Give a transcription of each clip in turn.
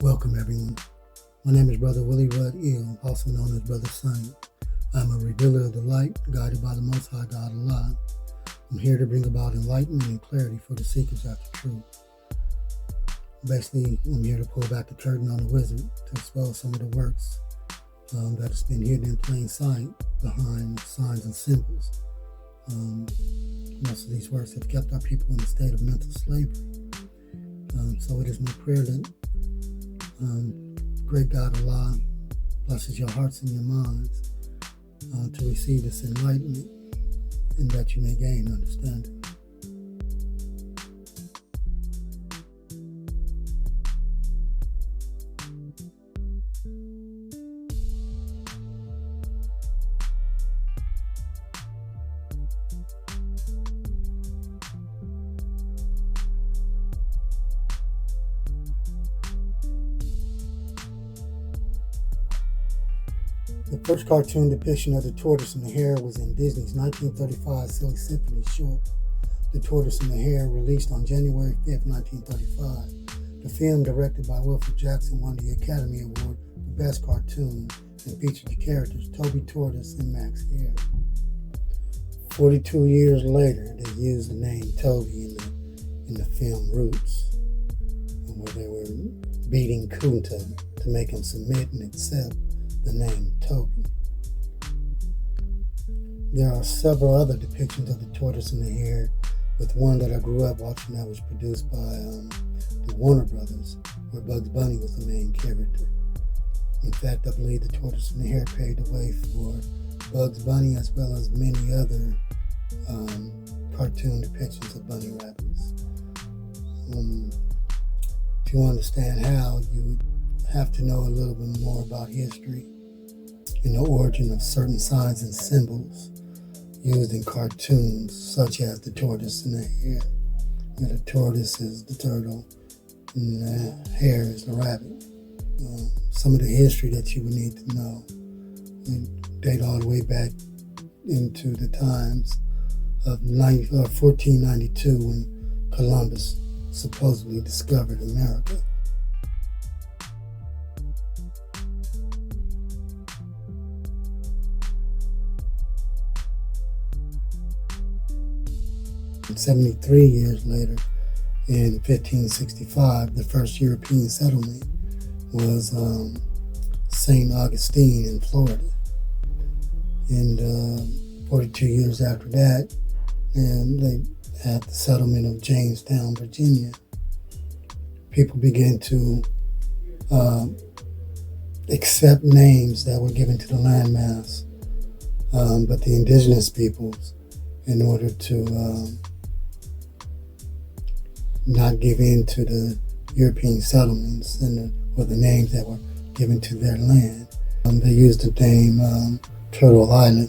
Welcome everyone. My name is Brother Willie Rudd Eel, also known as Brother Sonny. I'm a revealer of the light, guided by the Most High God Allah. I'm here to bring about enlightenment and clarity for the seekers after truth. Basically, I'm here to pull back the curtain on the wizard to expose some of the works that has been hidden in plain sight behind signs and symbols. Most of these works have kept our people in a state of mental slavery. So it is my prayer that great God Allah blesses your hearts and your minds to receive this enlightenment and that you may gain understanding. The first cartoon depiction of the tortoise and the hare was in Disney's 1935 Silly Symphony short, The Tortoise and the Hare, released on January 5, 1935. The film, directed by Wilfred Jackson, won the Academy Award for Best Cartoon and featured the characters Toby Tortoise and Max Hare. 42 years later, they used the name Toby in the film Roots, where they were beating Kunta to make him submit and accept the name Toby. There are several other depictions of the tortoise and the hare, with one that I grew up watching that was produced by the Warner Brothers, where Bugs Bunny was the main character. In fact, I believe the tortoise and the hare paved the way for Bugs Bunny as well as many other cartoon depictions of bunny rabbits. To understand how, you would have to know a little bit more about history and the origin of certain signs and symbols used in cartoons, such as the tortoise and the hare. The tortoise is the turtle, and the hare is the rabbit. Some of the history that you would need to know date all the way back into the times of 1492, when Columbus supposedly discovered America. And 73 years later, in 1565, the first European settlement was St. Augustine in Florida. And 42 years after that, and they had the settlement of Jamestown, Virginia. People began to accept names that were given to the landmass, but the indigenous peoples, in order to not give in to the European settlements or the names that were given to their land. They used the name Turtle Island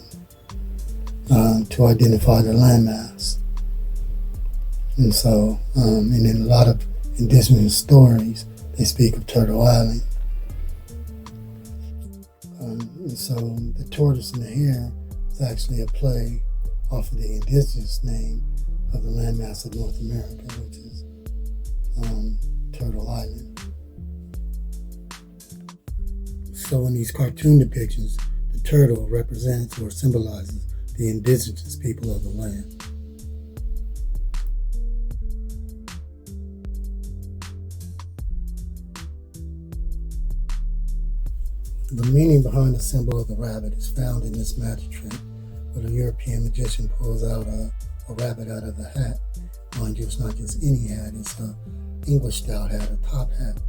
to identify their landmass. And so, and in a lot of indigenous stories, they speak of Turtle Island. And so the tortoise and the hare is actually a play off of the indigenous name of the landmass of North America, which is Turtle Island. So in these cartoon depictions, the turtle represents or symbolizes the indigenous people of the land. The meaning behind the symbol of the rabbit is found in this magic trick, where the European magician pulls out a rabbit out of the hat. Mind you, it's not just any hat, it's an English style hat, a top hat.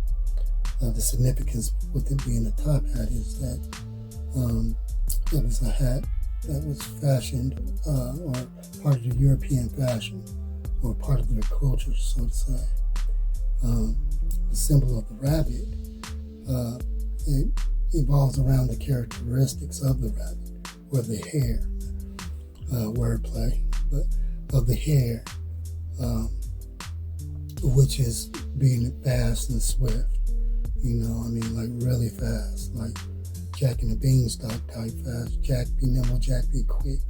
The significance with it being a top hat is that it was a hat that was fashioned or part of the European fashion, or part of their culture, so to say. The symbol of the rabbit, it evolves around the characteristics of the rabbit, or the hare, wordplay, but of the hare, which is being fast and swift. Like really fast, like Jack and the Beanstalk type fast. Jack be nimble, Jack be quick.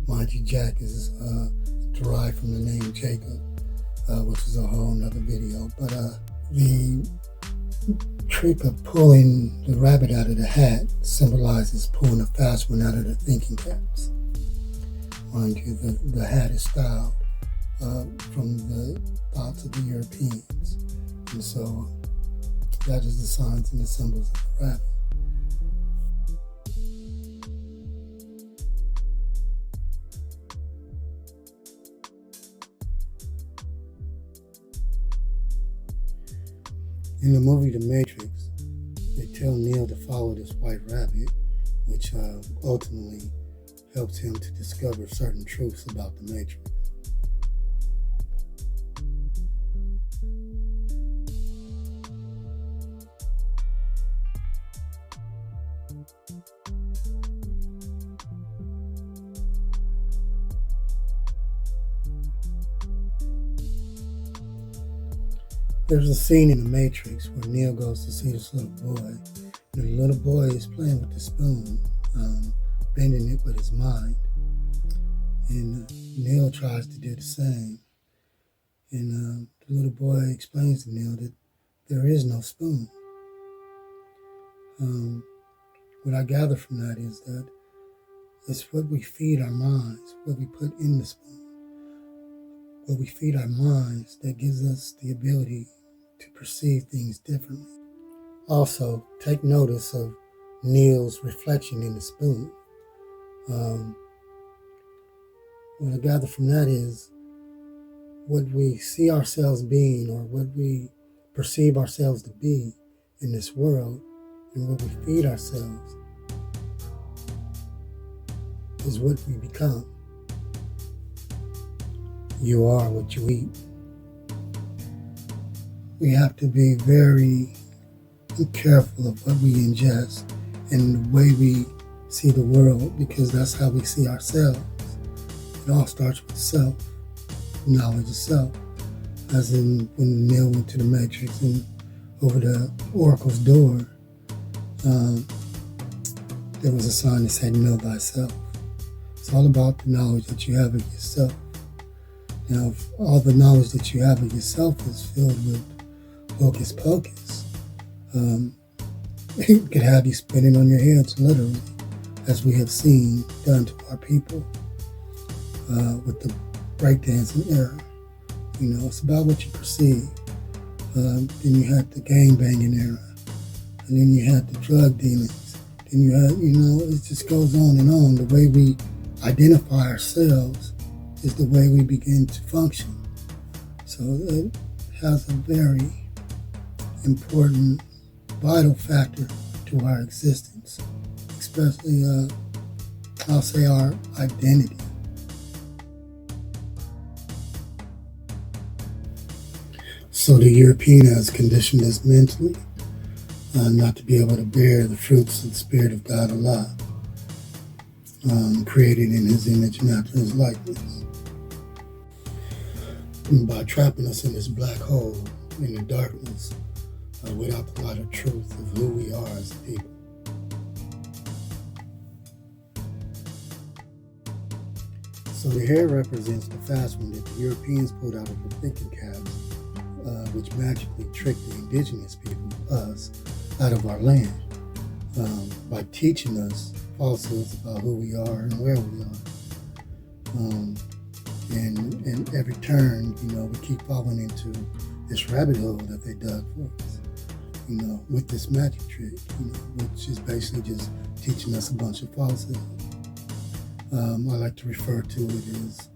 Mind you, Jack is derived from the name Jacob, which is a whole nother video. But the trick of pulling the rabbit out of the hat symbolizes pulling a fast one out of the thinking caps. Mind you, the hat is styled from the thoughts of the Europeans. And so that is the signs and the symbols of the rabbit. In the movie The Matrix, they tell Neo to follow this white rabbit, which ultimately helps him to discover certain truths about the Matrix. There's a scene in The Matrix where Neo goes to see this little boy, and the little boy is playing with the spoon, bending it with his mind. And Neo tries to do the same. And the little boy explains to Neo that there is no spoon. What I gather from that is that it's what we feed our minds, what we put in the spoon, what we feed our minds that gives us the ability to perceive things differently. Also, take notice of Neo's reflection in the spoon. What I gather from that is what we see ourselves being, or what we perceive ourselves to be in this world, and what we feed ourselves is what we become. You are what you eat. We have to be very careful of what we ingest and the way we see the world, because that's how we see ourselves. It all starts with self, knowledge of self. As in when Neo went to the Matrix and over the Oracle's door, there was a sign that said, "Know thyself." It's all about the knowledge that you have of yourself. Now, if all the knowledge that you have of yourself is filled with hocus pocus, it could have you spinning on your heads, literally, as we have seen done to our people with the breakdancing era. You know, it's about what you perceive. Then you had the gang banging era, and then you had the drug dealings. Then you had, it just goes on and on. The way we identify ourselves is the way we begin to function. So it has a very important, vital factor to our existence, especially, I'll say, our identity. So the European has conditioned us mentally not to be able to bear the fruits of the Spirit of God alive, created in His image and after His likeness. And by trapping us in this black hole, in the darkness, without the light of truth of who we are as a people. So the Hare represents the fast one that the Europeans pulled out of the thinking caps, which magically tricked the indigenous people, us, out of our land, by teaching us falsehoods about who we are and where we are. And every turn, we keep falling into this rabbit hole that they dug for us, with this magic trick, which is basically just teaching us a bunch of falsehoods. I like to refer to it as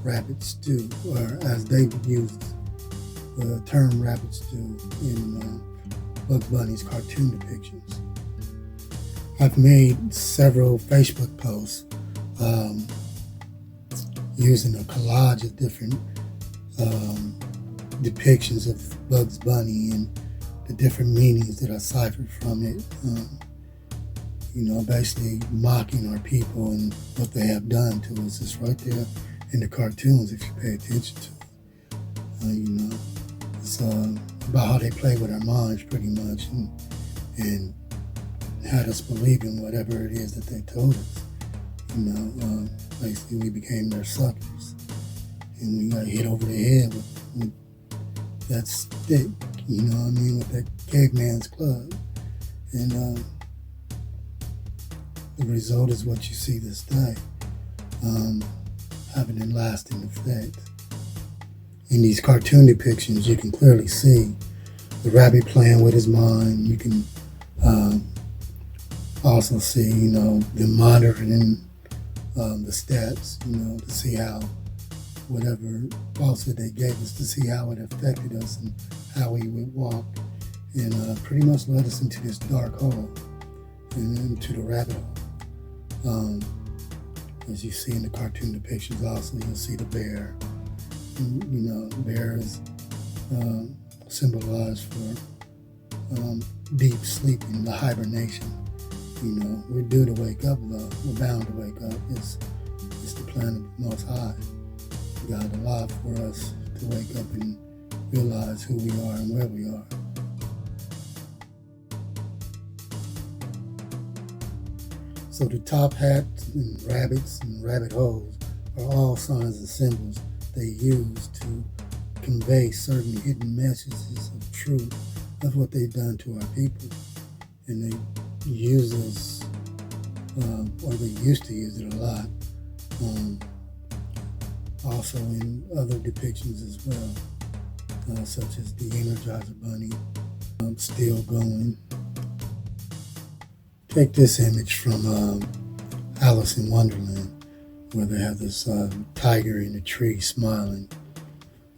rabbit stew, or as they would use the term rabbit stew in Bugs Bunny's cartoon depictions. I've made several Facebook posts using a collage of different depictions of Bugs Bunny and the different meanings that I ciphered from it. Basically mocking our people and what they have done to us. It's right there in the cartoons if you pay attention to it. It's about how they play with our minds pretty much and had us believing whatever it is that they told us. Basically we became their suckers and we got hit over the head with that stick, you know what I mean, with that caveman's club. And the result is what you see this day, having a lasting effect. In these cartoon depictions, you can clearly see the rabbit playing with his mind. You can also see, them monitoring the stats, to see how whatever falsehood they gave us, to see how it affected us and how we would walk, and pretty much led us into this dark hole and into the rabbit hole. As you see in the cartoon depictions, also you'll see the bear. And, the bear is symbolized for deep sleeping, the hibernation. We're due to wake up, though. We're bound to wake up. It's the plan of the Most High. God allowed for us to wake up and realize who we are and where we are. So the top hats and rabbits and rabbit holes are all signs and symbols they use to convey certain hidden messages of truth of what they've done to our people. And they use this, or they used to use it a lot, also in other depictions as well, such as the Energizer Bunny, still going. Take this image from Alice in Wonderland, where they have this tiger in the tree smiling.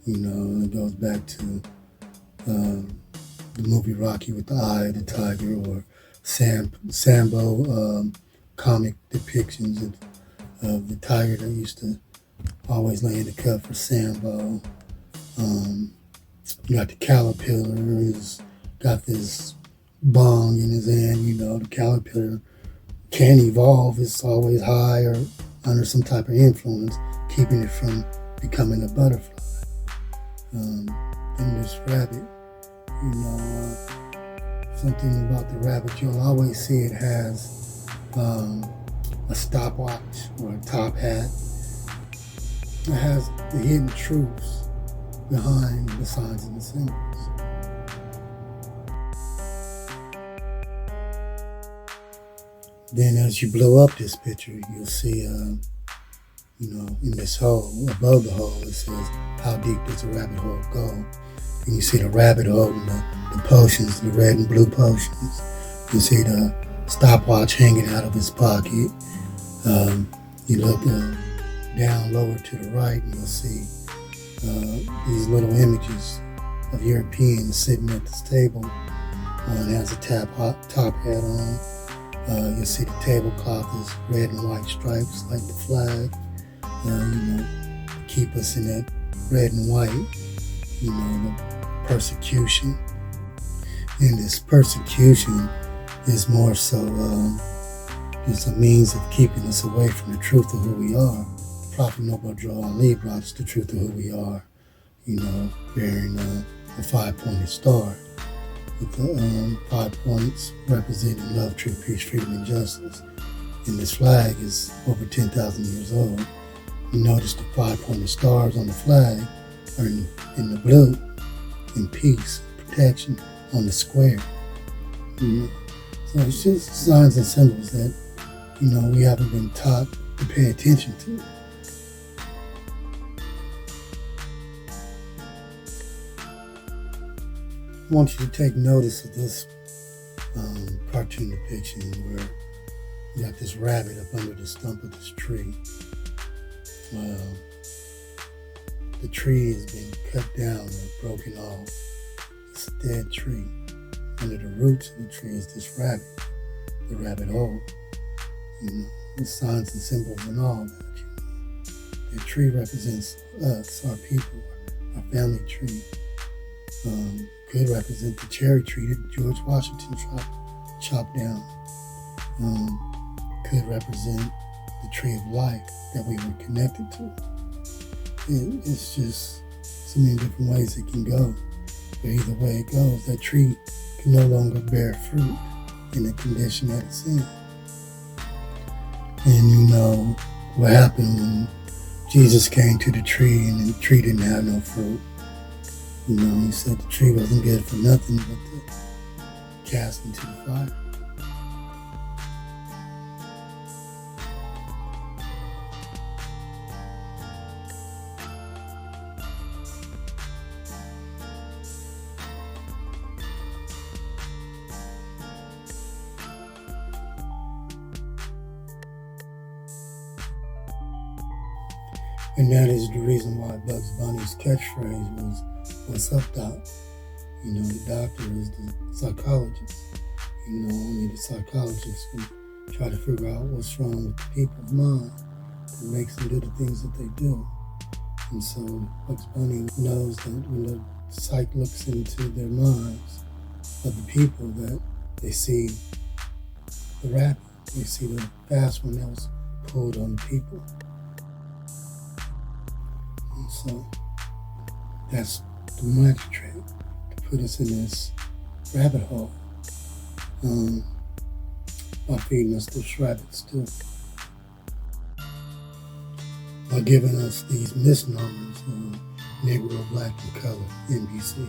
It goes back to the movie Rocky with the eye of the tiger, or Sambo comic depictions of the tiger that used to always lay in the cut for Sambo. You got the caterpillar who's got this bong in his hand. The caterpillar can evolve. It's always high or under some type of influence, keeping it from becoming a butterfly. And this rabbit, something about the rabbit, you'll always see it has a stopwatch or a top hat. It has the hidden truths behind the signs and the symbols. Then as you blow up this picture, you'll see, in this hole, above the hole, it says, how deep does the rabbit hole go? And you see the rabbit holding the potions, the red and blue potions. You see the stopwatch hanging out of his pocket. You look down lower to the right, and you'll see these little images of Europeans sitting at this table. One has a top hat on. You'll see the tablecloth is red and white stripes like the flag. Keep us in that red and white, the persecution. And this persecution is more so just a means of keeping us away from the truth of who we are. Prophet Noble Joel Ali brought us the truth of who we are, bearing the 5-pointed star, with the 5 points representing love, truth, peace, freedom, and justice. And this flag is over 10,000 years old. You notice the 5-pointed stars on the flag are in the blue, in peace, protection, on the square. So it's just signs and symbols that, we haven't been taught to pay attention to. I want you to take notice of this cartoon depiction where you got this rabbit up under the stump of this tree. The tree has been cut down or broken off. It's a dead tree. Under the roots of the tree is this rabbit, the rabbit hole. The signs and symbols and all that. The tree represents us, our people, our family tree. Could represent the cherry tree that George Washington chopped down. Could represent the tree of life that we were connected to. It's just so many different ways it can go. But either way it goes, that tree can no longer bear fruit in the condition that it's in. And what happened when Jesus came to the tree and the tree didn't have no fruit. He said the tree wasn't good for nothing but to cast into the fire. And that is the reason why Bugs Bunny's catchphrase was, "What's up, Doc?" The doctor is the psychologist. Only the psychologists can try to figure out what's wrong with the people's mind that makes them do the things that they do. And so Bugs Bunny knows that when the psych looks into their minds of the people, that they see the rabbit, they see the fast one that was pulled on the people. And so that's the magic trick, to put us in this rabbit hole by feeding us those rabbits too. By giving us these misnomers of Negro, Black, and Color, NBC,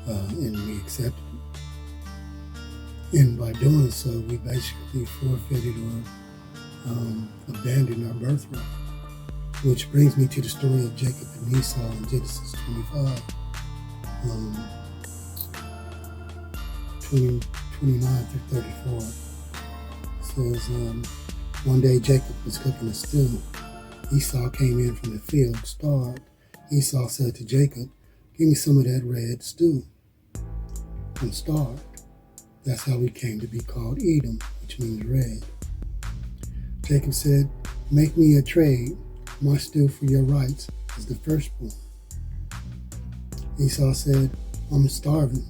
and we accepted it. And by doing so, we basically forfeited or abandoned our birthright. Which brings me to the story of Jacob and Esau in Genesis 25, 29 through 34. It says, one day Jacob was cooking a stew. Esau came in from the field, starved. Esau said to Jacob, "Give me some of that red stew. I'm starved." That's how we came to be called Edom, which means red. Jacob said, "Make me a trade. My stew for your rights is the firstborn." Esau said, "I'm starving.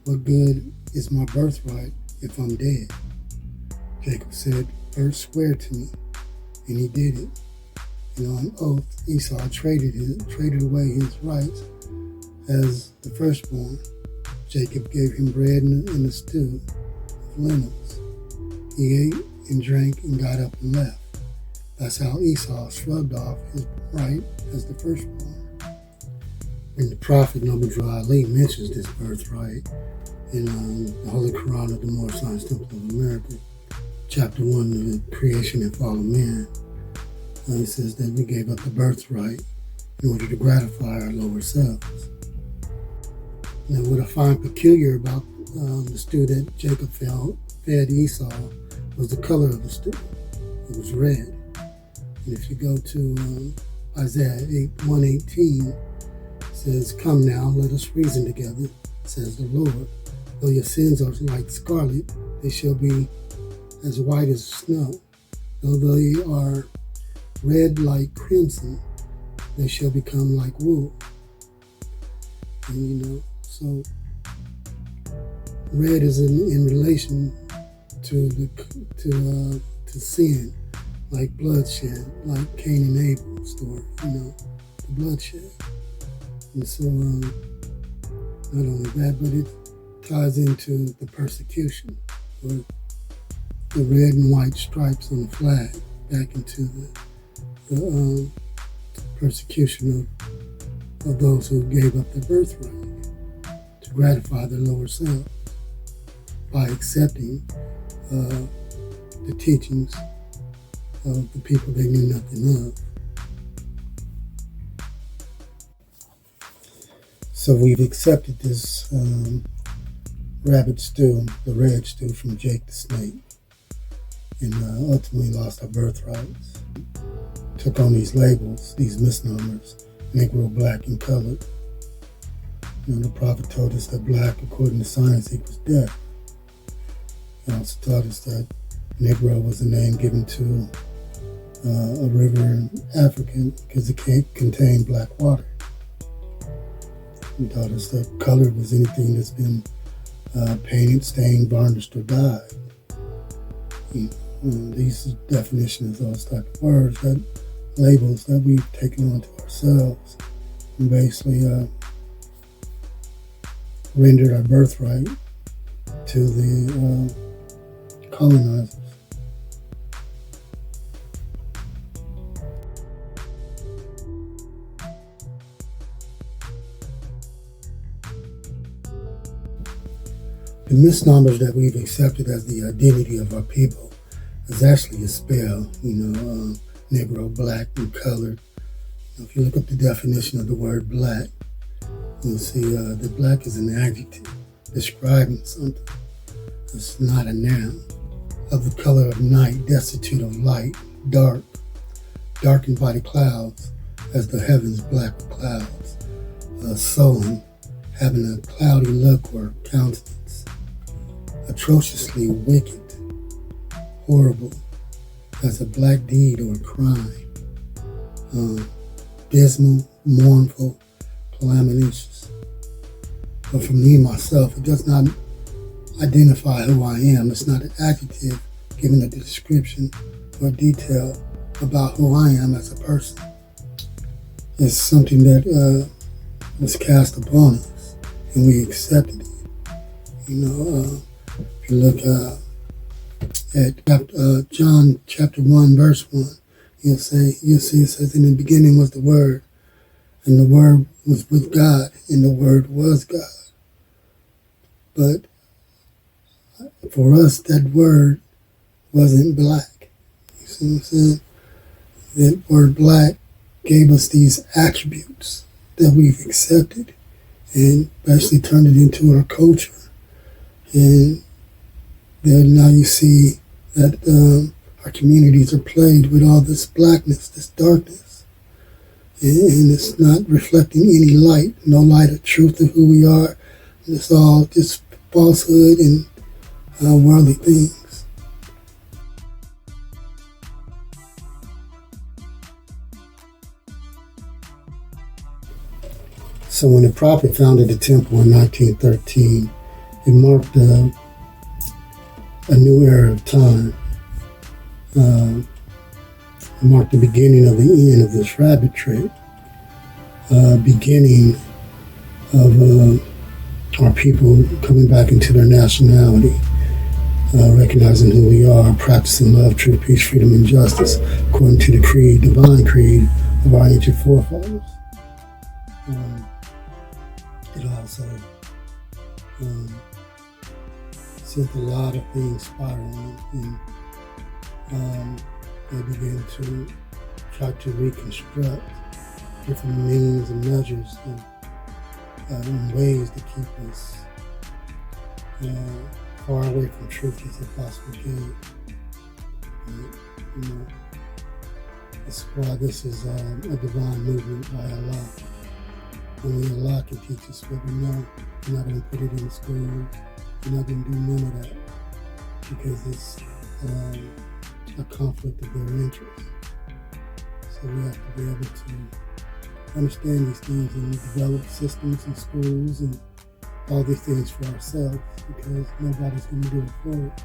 What good is my birthright if I'm dead?" Jacob said, "First swear to me." And he did it. And on oath, Esau traded away his rights as the firstborn. Jacob gave him bread and a stew of lentils. He ate and drank and got up and left. That's how Esau shrugged off his right as the firstborn. And the prophet Noble Ali mentions this birthright in the Holy Quran of the Moorish Science Temple of America, chapter 1 of the Creation and Fall of Man. It says that we gave up the birthright in order to gratify our lower selves. Now, what I find peculiar about the stew that Jacob fed Esau was the color of the stew. It was red. And if you go to Isaiah 1:18, it says, "Come now, let us reason together, says the Lord. Though your sins are like scarlet, they shall be as white as snow. Though they are red like crimson, they shall become like wool." And so red is in relation to sin, like bloodshed, like Cain and Abel's story, the bloodshed. And so not only that, but it ties into the persecution, or the red and white stripes on the flag, back into the persecution of those who gave up their birthright to gratify their lower selves by accepting the teachings of the people they knew nothing of. So we've accepted this rabbit stew, the red stew from Jake the Snake, and ultimately lost our birthrights. Took on these labels, these misnomers, Negro, Black, and Colored. The prophet told us that black, according to science, equals death. He also taught us that Negro was a name given to a river in Africa because it contained black water. He taught us that color was anything that's been painted, stained, varnished, or dyed. These definitions, those type of words, that labels that we've taken onto ourselves, and basically rendered our birthright to the colonizers. The misnomers that we've accepted as the identity of our people is actually a spell, Negro, black, and colored. If you look up the definition of the word black, you'll see that black is an adjective describing something. It's not a noun. Of the color of night, destitute of light, dark, darkened by the clouds, as the heavens black with clouds, sullen, having a cloudy look or countenance, atrociously wicked, horrible, as a black deed or crime, dismal, mournful, calamitous. But for me, myself, it does not identify who I am. It's not an adjective giving a description or detail about who I am as a person. It's something that was cast upon us, and we accepted it. If you look at John chapter 1, verse 1, you'll see it says, in the beginning was the Word, and the Word was with God, and the Word was God. But for us, that word wasn't black. You see what I'm saying? That word black gave us these attributes that we've accepted and basically turned it into our culture. And then now you see that our communities are plagued with all this blackness, this darkness. And it's not reflecting any light, no light of truth of who we are. It's all just falsehood and worldly things. So when the prophet founded the temple in 1913, it marked a new era of time. It marked the beginning of the end of this rabbit trip, beginning of our people coming back into their nationality, recognizing who we are, practicing love, truth, peace, freedom, and justice, according to the creed, divine creed of our ancient forefathers. It also sent a lot of things spiraling, and they began to try to reconstruct different means and measures and ways to keep us far away from truth as they possibly can. That's why this is a divine movement by Allah. Only Allah can teach us what we know. We're not going to put it in schools. We're not going to do none of that because it's a conflict of their interests. So we have to be able to understand these things and develop systems and schools and all these things for ourselves because nobody's going to do it for us.